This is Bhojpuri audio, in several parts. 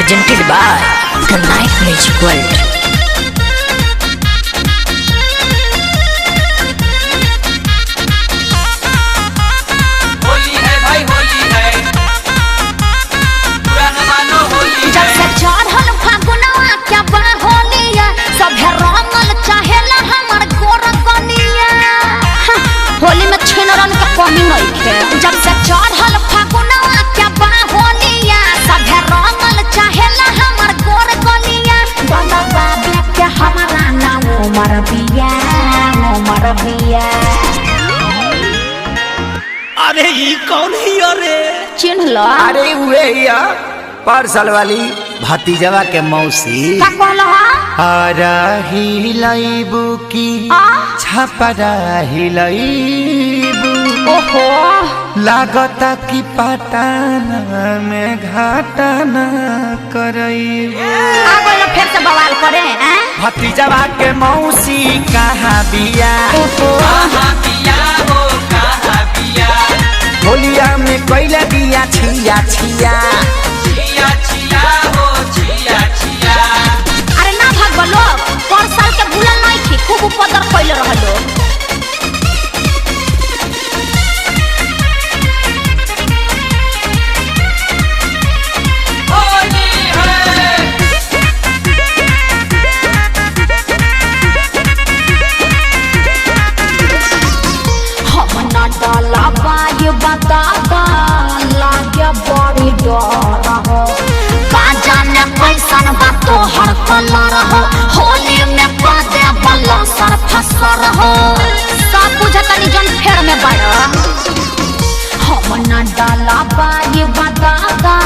presented by the Night Music World. Holi में छिनरन का कमी नहीं है। जब से चढ़ल फागुनवा क्या बा होलिया सभे रंगल चाहेला हमर गोर गलिया बाबा बाबे के हमारा नाम उमर बिया अरे ये कौन है अरे चिन्ह लो। अरे हुए या पार्सल वाली भतीजवा के मौसी का कहलो आरा हिलाइबू की छपरा हिलाइबू ओहो लागता की पटाना में घाटाना करइबू आगो लो फिर से बवाल करे हैं। भतीजवा के मौसी कहाँ बिया ओहो होलिया में कोइला बिया छिया छिया अरे ना भागो लोग पर साल के भूलल नहीं थी खूब उपद्रव कइले रहलो। हम ना डाला बाय बताता लागे बड़ी डर हो का जाने कैसन बात तो हर कलर हो होली में पादे बल्ला सर फसर हो सब बुझतनी जन फेर में बड़ा हम ना डाला बाय बताता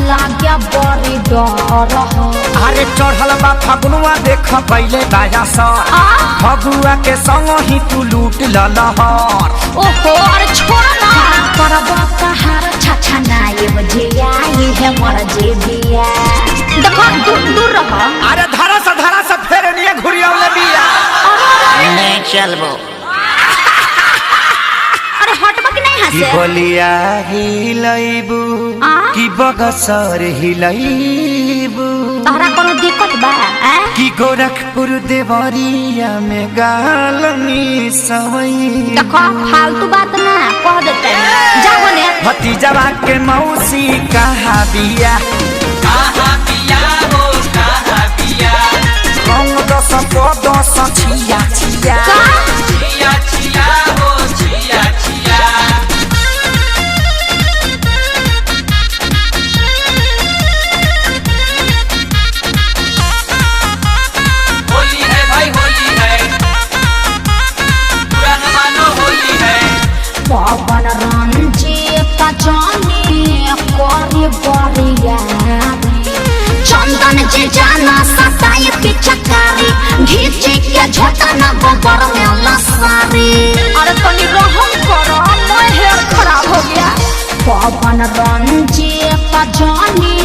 लागे बड़ी डर हो। अरे चढ़ल बा फगुआ देख पहले बाजा सा फगुआ के संग ही तू लूट ललहर ओहो अरे छोड़ ना करबो कहार छछा नाये बजिया ये है मर जे दिया देखो दूर दूर रहो। अरे धरा से फेर निये घुरियावले बिया नहीं चलबो अरे हटबो कि नहीं की हंसे बोलिया हिलाइबू की बगसर हिलाइबू तहरा कोनो दिक्कत बा की गोरखपुर देवरिया में गालनी सवई देखो फालतू बात ना कह देते जाओ ने भतीजवा के मौसी कहाँ बिया रंग दस दस छिया छिया पवन रंजीत जानी कोरी बरिया चंदन जी जाना सताई पिचकारी घीचे के झटना गोबर में लसारी। अरे तनी रहम करो मैं हेयर खराब हो गया। पवन रंजीत जानी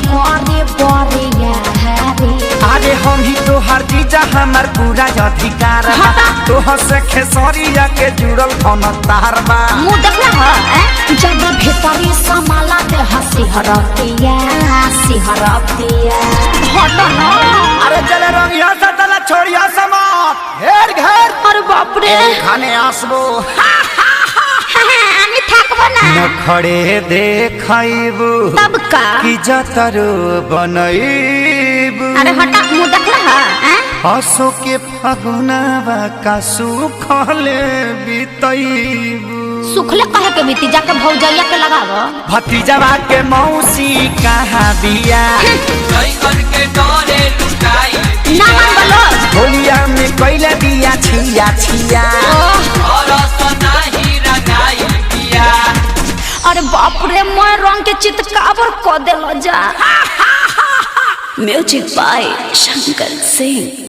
कोरी बरिया अरे हम ही तो हर जीजा हमार पूरा अधिकार बा तोहर से खेसरिया के जुड़ल कौन तार बा मुँह देखना है जब भीतरी समाला दे सिहरतिया हट ना। अरे चले रंगिया से तला छोड़िया समात घेर घेर अरे बाप रे खाने आसबो আমি থাকবো না नखड़े देखइबू तब का की जतरो बनइबू अरे हटा मुँह देखना है हसो के फगुनावा का सुखले बितइबू सुखले कहे के बीती जाके भौजैया के लगावो। भतीजवा के मौसी कहाँ बिया ना मान बोलो होलिया में कोइला बिया छिया छिया अरे बाप रे मैं रंग के चितकाबर क देलो जा। Music by Shankar Singh.